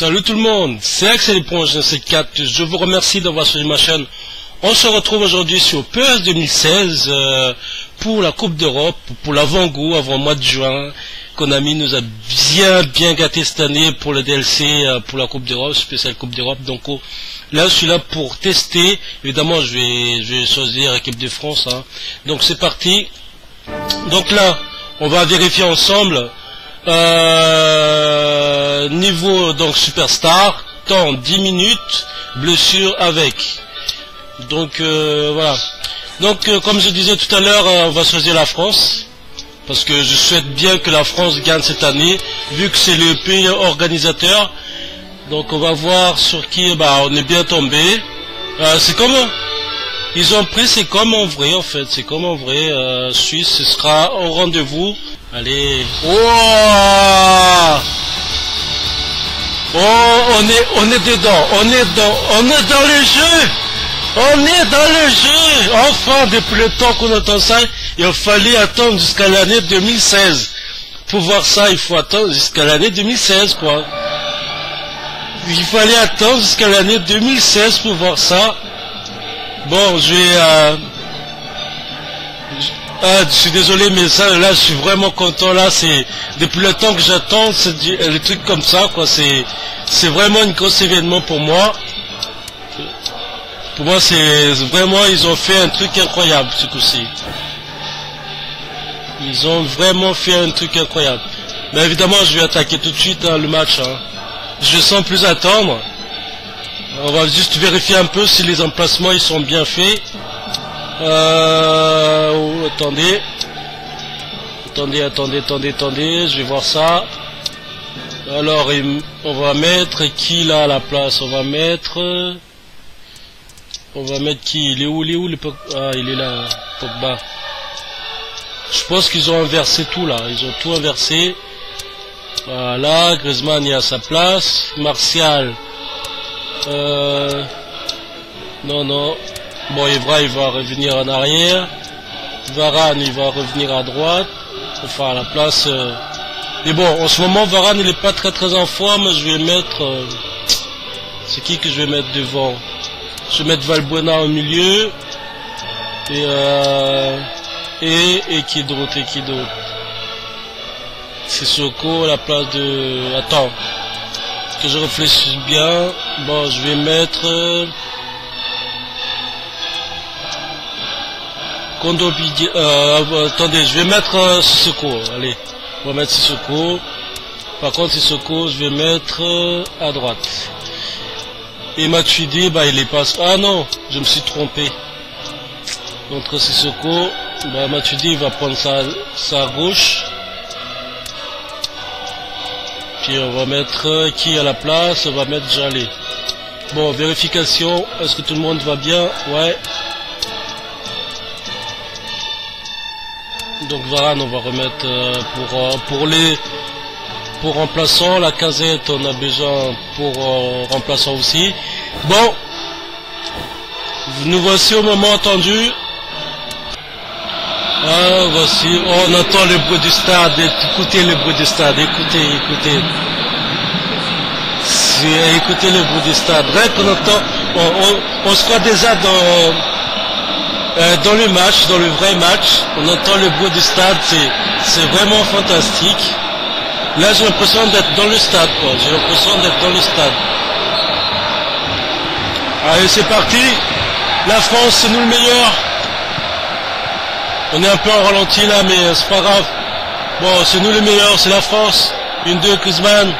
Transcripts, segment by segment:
Salut tout le monde, c'est Axel Éponge 4. Je vous remercie d'avoir suivi ma chaîne. On se retrouve aujourd'hui sur PES 2016 pour la Coupe d'Europe, pour l'avant-goût, avant le mois de juin. Konami nous a bien gâté cette année pour le DLC, pour la Coupe d'Europe, spéciale Coupe d'Europe. Donc là je suis là pour tester. Évidemment je vais choisir l'équipe de France. Donc c'est parti. Donc là on va vérifier ensemble. Niveau donc superstar, temps 10 minutes, blessure avec. Donc voilà. Donc comme je disais tout à l'heure, on va choisir la France. Parce que je souhaite bien que la France gagne cette année, vu que c'est le pays organisateur. Donc on va voir sur qui on est bien tombé. C'est comme ils ont pris, c'est comme en vrai en fait, c'est comme en vrai. Suisse, ce sera au rendez-vous. Allez. Oh, on est dedans, on est dans le jeu. On est dans le jeu. Enfin, depuis le temps qu'on attend ça, il fallait attendre jusqu'à l'année 2016. Pour voir ça, il faut attendre jusqu'à l'année 2016, quoi. Il fallait attendre jusqu'à l'année 2016 pour voir ça. Bon, je suis désolé, mais ça, là, je suis vraiment content. Là, c'est depuis le temps que j'attends les trucs comme ça, quoi. C'est vraiment un gros événement pour moi. Pour moi, c'est vraiment, ils ont fait un truc incroyable ce coup-ci. Ils ont vraiment fait un truc incroyable. Mais évidemment, je vais attaquer tout de suite le match. Je sens plus attendre. On va juste vérifier un peu si les emplacements ils sont bien faits. Attendez, je vais voir ça. Alors, on va mettre qui là à la place? On va mettre qui? Il est où le Pogba? Ah, il est là, Pogba. Je pense qu'ils ont inversé tout là, ils ont tout inversé. Voilà, Griezmann est à sa place, Martial. Non. Bon, Evra il va revenir en arrière. Varane il va revenir à droite. Enfin à la place. Mais bon, en ce moment Varane il est pas très en forme. Je vais mettre. C'est qui que je vais mettre devant? Je vais mettre Valbuena au milieu. Et qui d'autre? Sissoko à la place de. Attends. Que je réfléchisse bien. Bon, je vais mettre. Attendez, je vais mettre Sissoko. Allez, on va mettre Sissoko. Par contre, Sissoko, je vais mettre à droite. Et Matuidi, il est pas. Ah non, je me suis trompé. Entre Sissoko, Matuidi, il va prendre sa gauche. Puis on va mettre qui à la place? On va mettre Jalé. Bon, vérification. Est-ce que tout le monde va bien? Ouais. Donc Varane on va remettre pour remplaçant. La Casette on a besoin pour remplaçant aussi. Bon, nous voici au moment attendu. Voici, on entend le bruit du stade. Écoutez le bruit du stade, écoutez le bruit du stade. Rien qu'on entend, on se croit déjà dans le match, dans le vrai match, on entend le bruit du stade, c'est vraiment fantastique. Là j'ai l'impression d'être dans le stade, quoi. J'ai l'impression d'être dans le stade. Allez, c'est parti. La France, c'est nous le meilleur. On est un peu en ralenti là, mais c'est pas grave. Bon, c'est nous les meilleurs, c'est la France. 1-2, Griezmann.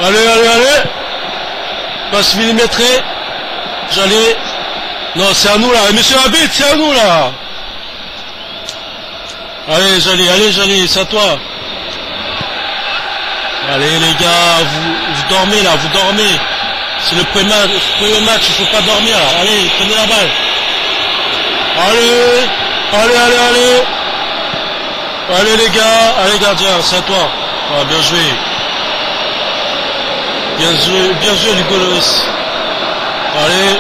Allez. Passe millimétré. J'allais. Non, c'est à nous là, monsieur Habit, c'est à nous là. Allez, Jalé, c'est à toi. Allez les gars, vous dormez là, vous dormez. C'est le premier match, il faut pas dormir là. Allez, prenez la balle. Allez les gars, allez gardien, c'est à toi. Ah, bien joué. Bien joué Hugo Lloris. Allez.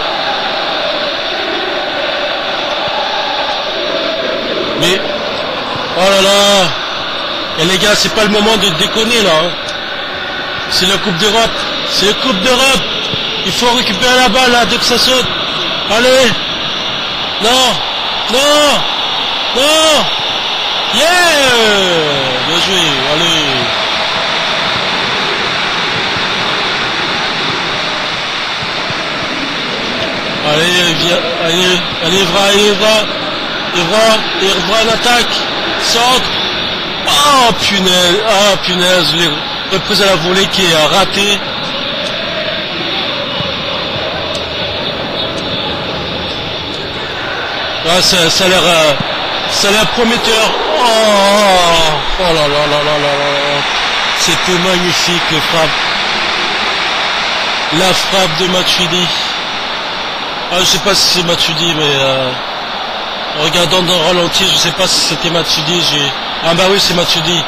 Mais, oh là là. Et les gars, c'est pas le moment de déconner là. C'est la Coupe d'Europe. C'est la Coupe d'Europe. Il faut récupérer la balle là, dès que ça saute. Allez. Non. Non. Non. Yeah. Bien joué. Allez. Allez, viens. Allez, Evra en attaque. Centre. Oh, punaise. Ah, punaise. Reprise à la volée qui est ratée. Ah, ça a l'air prometteur. Oh là là là là là là. C'était magnifique le frappe. La frappe de Matuidi. Ah, je sais pas si c'est Matuidi, mais en regardant dans le ralenti, je sais pas si c'était Matuidi. Ah bah oui, c'est Matuidi.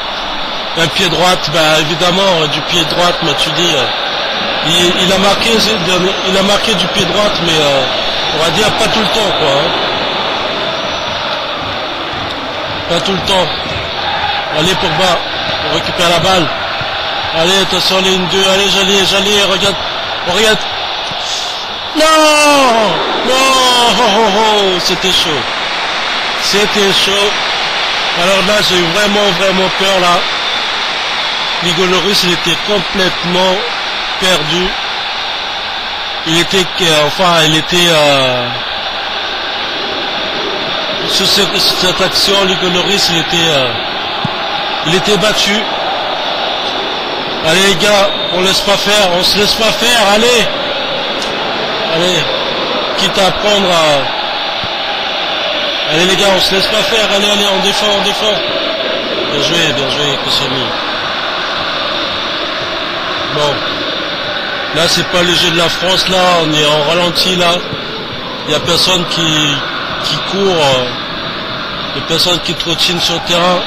Un pied droite, bah évidemment du pied droite, Matuidi. Il a marqué du pied droite, mais on va dire pas tout le temps, quoi. Hein. Pas tout le temps. Allez pour bas, on récupère la balle. Allez, attention, ligne 2, allez, j'allais, regarde. Non. Non. C'était chaud. Alors là, j'ai eu vraiment peur là. L'Igo Loris, il était complètement perdu. Il était sur cette action, l'Igo Loris, il était battu. Allez les gars, on se laisse pas faire, allez, quitte à prendre allez les gars, on se laisse pas faire, allez, on défend. Bien joué, Koscielny. Bon, là c'est pas le jeu de la France, là, on est en ralenti, là, il y a personne qui court, il y a personne qui trottine sur le terrain.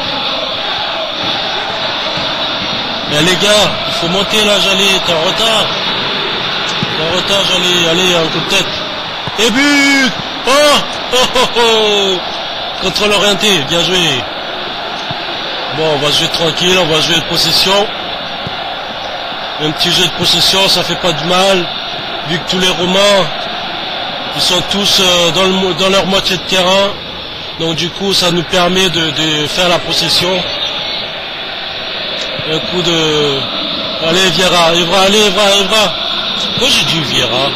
Mais les gars, il faut monter là, t'es en retard. Allez, un coup de tête. Et but. Oh. Contrôle orienté, bien joué. Bon, on va jouer tranquille, on va jouer de possession. Un petit jeu de possession, ça fait pas de mal. Vu que tous les Romains, ils sont tous dans leur moitié de terrain. Donc du coup, ça nous permet de faire la possession. Un coup de... Allez, Vieira. Moi, j'ai dit Vieira.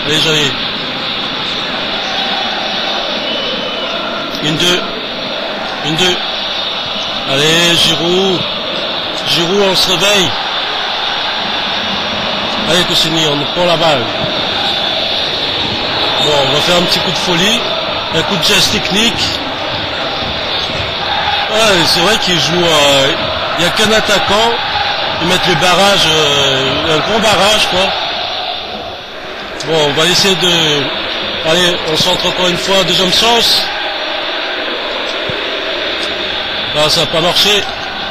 Allez, j'allais. Une, deux. Allez, Giroud, on se réveille. Allez, Koscielny, on prend la balle. Bon, on va faire un petit coup de folie. Un coup de geste technique. Ouais, c'est vrai qu'ils jouent... Il n'y a qu'un attaquant. Ils mettent le barrage, un grand barrage, quoi. Bon, on va essayer de... Allez, on centre encore une fois, deuxième chance. Là, ça n'a pas marché.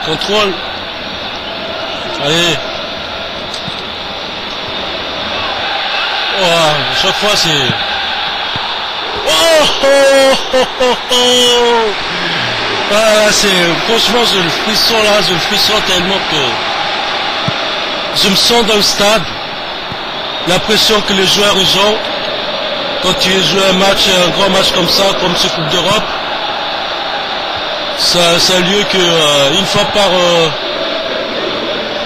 Contrôle. Allez. Oh, à chaque fois, c'est... Oh. Ah, c'est... Franchement, j'ai le frisson tellement que... Je me sens dans le stade. L'impression que les joueurs, ils ont... Quand tu joues un grand match comme ça, comme ce Coupe d'Europe, ça a lieu que une fois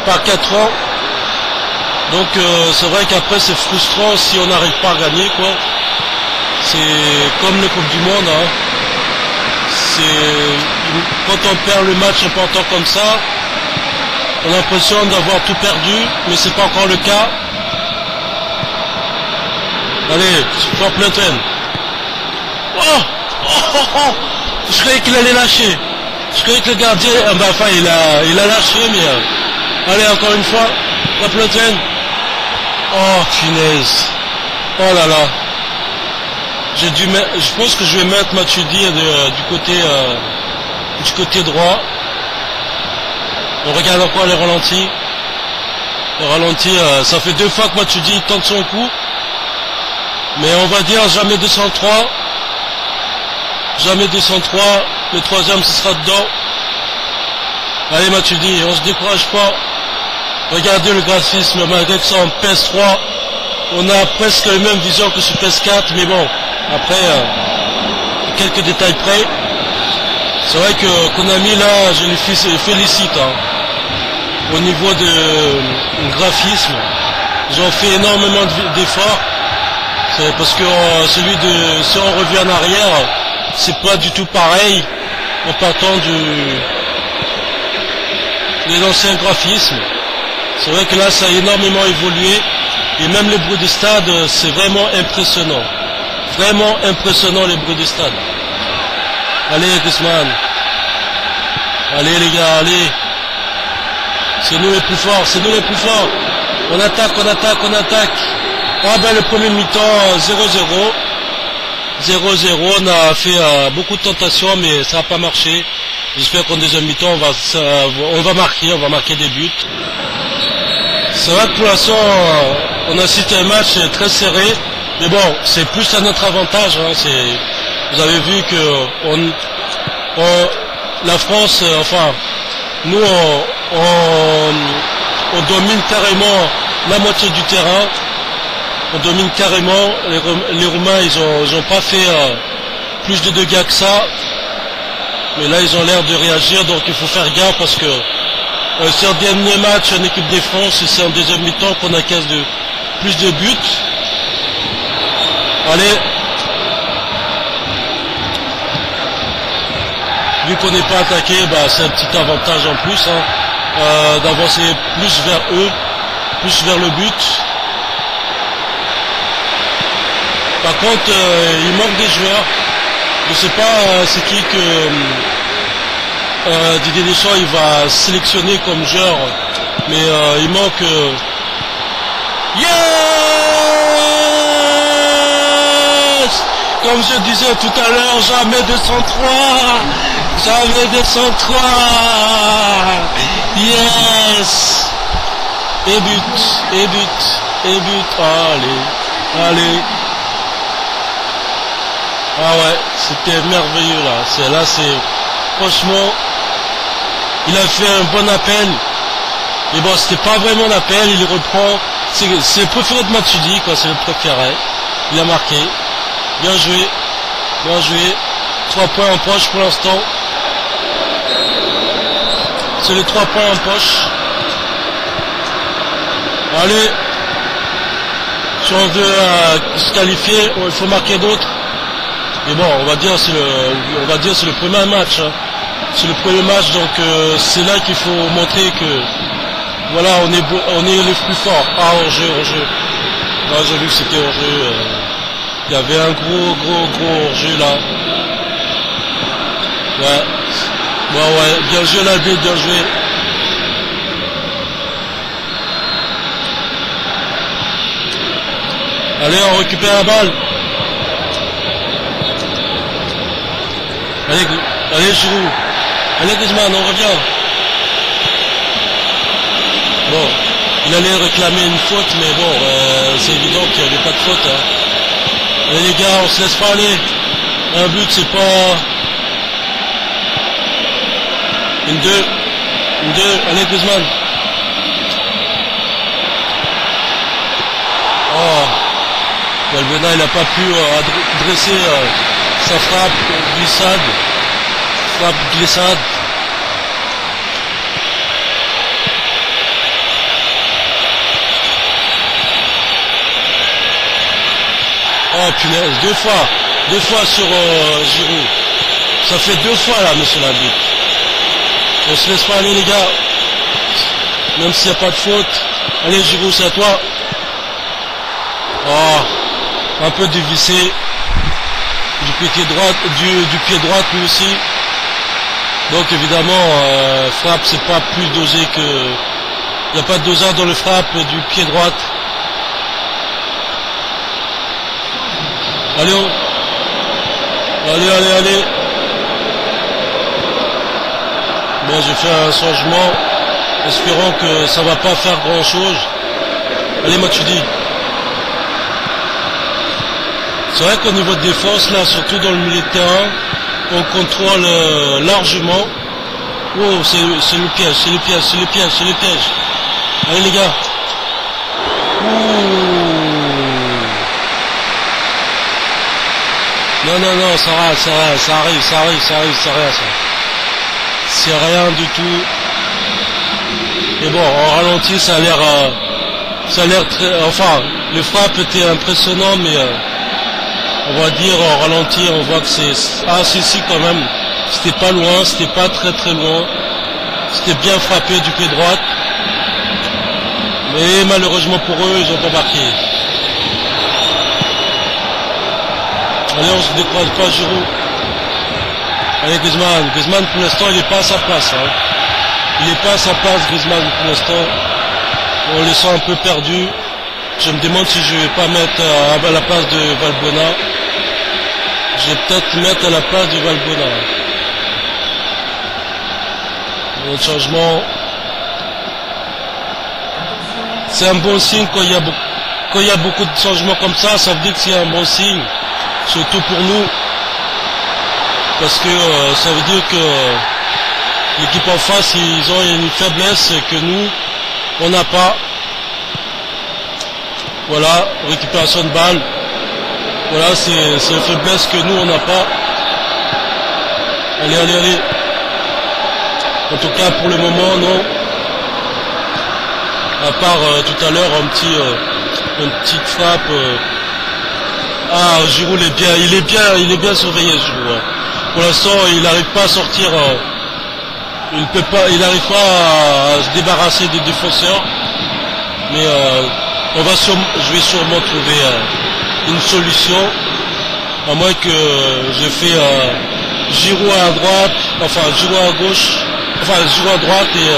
par 4 ans. Donc c'est vrai qu'après c'est frustrant si on n'arrive pas à gagner, quoi. C'est comme le Coupe du Monde, hein. Quand on perd le match important comme ça, on a l'impression d'avoir tout perdu, mais c'est pas encore le cas. Allez, frappe plein train. Oh. Je croyais qu'il allait lâcher. Je croyais que le gardien, il a lâché, mais allez, encore une fois, frappe plein train. Oh, punaise. Oh là là. Je pense que je vais mettre Matuidi du côté droit. On regarde encore les ralentis. Les ralentis, ça fait 2 fois que Matuidi tente son coup. Mais on va dire jamais 203. Jamais 203. Le troisième, ce sera dedans. Allez Matuidi, on se décourage pas. Regardez le graphisme, malgré que ça en PS3, on a presque le même vision que sur PS4, mais bon, après, quelques détails près. C'est vrai que Konami, là, je les félicite. Hein. Au niveau de graphisme, ils ont fait énormément d'efforts. C'est parce que si on revient en arrière, c'est pas du tout pareil en partant des anciens graphismes. C'est vrai que là, ça a énormément évolué. Et même les bruits de stade, c'est vraiment impressionnant. Vraiment impressionnant les bruits de stade. Allez, Griezmann. Allez, les gars, allez. C'est nous les plus forts, c'est nous les plus forts. On attaque, on attaque, on attaque. Ah ben, le premier mi-temps, 0-0. 0-0, on a fait beaucoup de tentations, mais ça n'a pas marché. J'espère qu'en deuxième mi-temps, on va marquer des buts. C'est vrai que pour l'instant, on assiste à un match très serré, mais bon, c'est plus à notre avantage. Hein, vous avez vu que la France, enfin, nous, on domine carrément la moitié du terrain. On domine carrément. Les Roumains, ils ont pas fait plus de dégâts que ça. Mais là, ils ont l'air de réagir, donc il faut faire gaffe parce que c'est un dernier match en équipe de France et c'est en deuxième mi-temps qu'on encaisse plus de buts. Allez. Vu qu'on n'est pas attaqué, bah, c'est un petit avantage en plus hein, d'avancer plus vers eux, plus vers le but. Par contre, il manque des joueurs. Je ne sais pas c'est qui que Didier Deschamps il va sélectionner comme joueur, mais il manque. Yes! Comme je disais tout à l'heure, jamais 203, jamais 203. Yes! Et but, et but, et but. Allez, allez. Ah ouais, c'était merveilleux là. Là, franchement, il a fait un bon appel. Mais bon, c'était pas vraiment l'appel. Il reprend. C'est le préféré de Matuidi, quoi. C'est le préféré. Il a marqué. Bien joué. Bien joué. 3 points en poche pour l'instant. C'est les 3 points en poche. Allez. Si on veut se qualifier, il faut marquer d'autres. Mais bon, on va dire c'est le premier match. Hein. C'est le premier match, donc c'est là qu'il faut montrer que voilà, on est les plus forts. Ah, hors-jeu. Là, j'ai vu que c'était hors-jeu. Il y avait un gros hors-jeu là. Ouais, bien joué l'arbitre, bien joué. Allez, on récupère la balle. Allez Giroud. Allez Griezmann, on revient. Bon, il allait réclamer une faute, mais bon, c'est évident qu'il n'y avait pas de faute. Hein. Allez les gars, on se laisse pas aller. Un but, c'est pas... Une deux. Allez Griezmann. Oh, Valbuena, il n'a pas pu dresser sa frappe glissade. Oh punaise, deux fois sur Giroud. Ça fait 2 fois là, monsieur l'arbitre. On se laisse pas aller les gars. Même s'il n'y a pas de faute. Allez Giroud, c'est à toi. Oh, un peu dévissé. Du pied droit lui aussi. Donc évidemment frappe c'est pas plus dosé que. Il n'y a pas de dosage dans le frappe du pied droit. Allez allez. Bon, j'ai fait un changement. Espérons que ça va pas faire grand chose. Allez Matuidi. C'est vrai qu'au niveau de défense, là, surtout dans le milieu de terrain, on contrôle largement. Oh, c'est le piège, c'est le piège, c'est le piège, c'est le piège. Allez les gars. Non, non, non, ça arrive, ça arrive, c'est rien ça. C'est rien du tout. Et bon, en ralenti, ça a l'air très, enfin, le frappe était impressionnant, mais on va dire en ralenti, on voit que c'est, ah si quand même, c'était pas loin, c'était pas très loin, c'était bien frappé du pied droit, mais malheureusement pour eux, ils ont pas marqué. Allez, on se décourage pas, Giroud. Allez, Griezmann pour l'instant il est pas à sa place, hein. Il est pas à sa place, Griezmann pour l'instant. On le sent un peu perdu. Je me demande si je vais pas mettre à la place de Valbuena. Je vais peut-être mettre à la place de Valbuena. Un changement. C'est un bon signe quand il y a beaucoup de changements comme ça veut dire que c'est un bon signe. Surtout pour nous. Parce que ça veut dire que l'équipe en face, ils ont une faiblesse que nous, on n'a pas. Voilà, récupération de balle. Voilà, c'est une faiblesse que nous, on n'a pas. Allez. En tout cas, pour le moment, non. À part tout à l'heure, une petite frappe. Ah, Giroud, il est bien surveillé, Giroud. Pour l'instant, il n'arrive pas à sortir. Il n'arrive pas à se débarrasser des défenseurs. Mais je vais sûrement trouver une solution, à moins que je fais Giroud à droite, enfin Giroud à gauche, enfin Giroud à droite et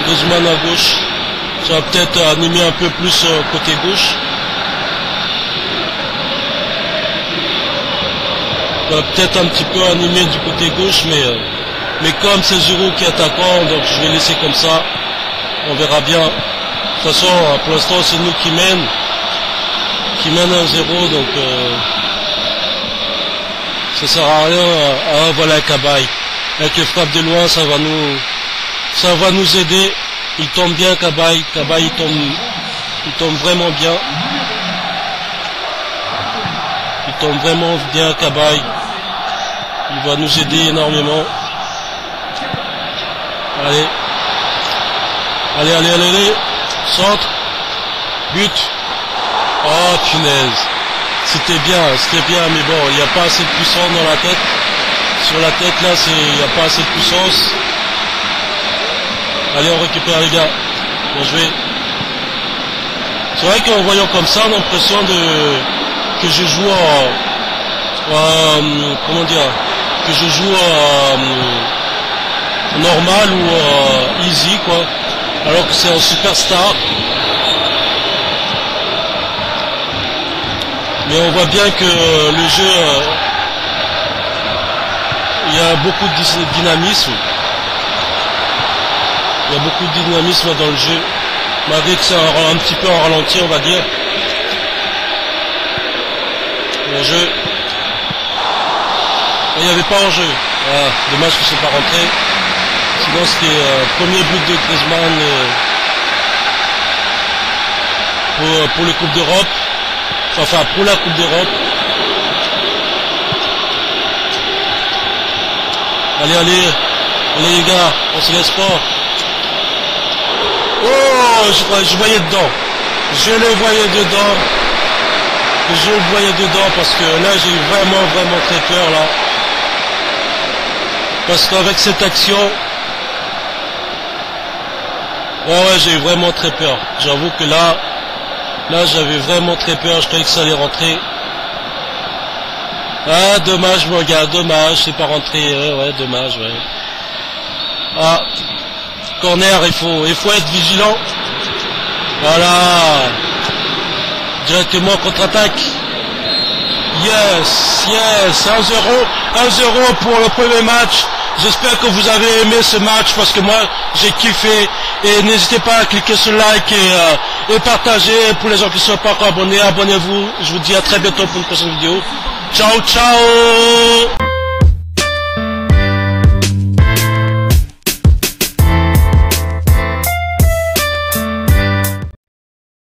Griezmann à gauche. Ça va peut-être animer un peu plus côté gauche. Ça va peut-être un petit peu animer du côté gauche, mais comme c'est Giroud qui est attaquant, donc je vais laisser comme ça. On verra bien. De toute façon, pour l'instant, c'est nous qui mènent 1-0, donc ça sert à rien. Voilà Cabaye. Avec les frappes de loin, ça va nous aider. Il tombe bien Cabaye. Cabaye, il tombe vraiment bien. Il tombe vraiment bien Cabaye. Il va nous aider énormément. Allez. Centre. But. Oh punaise. C'était bien, mais bon, il n'y a pas assez de puissance dans la tête. Sur la tête là, il n'y a pas assez de puissance. Allez, on récupère les gars. Bien joué. C'est vrai qu'en voyant comme ça, on a l'impression que je joue comment dire, que je joue normal ou easy quoi. Alors que c'est un superstar. Mais on voit bien que le jeu, il y a beaucoup de dynamisme. Il y a beaucoup de dynamisme dans le jeu. Malgré que c'est un petit peu en ralenti, on va dire. Le jeu. Il n'y avait pas en jeu. Voilà. Dommage que c'est pas rentré. Sinon c'était premier but de Griezmann pour les Coupes d'Europe. Enfin pour la Coupe d'Europe. Allez les gars, on se laisse pas. Oh, je voyais dedans. Je le voyais dedans parce que là j'ai eu vraiment très peur là. Parce qu'avec cette action, ouais, j'ai eu vraiment très peur. J'avoue que là j'avais vraiment très peur, je croyais que ça allait rentrer. Ah, dommage mon gars, dommage, c'est pas rentré, ouais, dommage, ouais. Ah, corner, il faut être vigilant. Voilà. Directement contre-attaque. Yes, 1-0 pour le premier match. J'espère que vous avez aimé ce match parce que moi j'ai kiffé. Et n'hésitez pas à cliquer sur like et partager. Pour les gens qui ne sont pas encore abonnés, abonnez-vous. Je vous dis à très bientôt pour une prochaine vidéo. Ciao.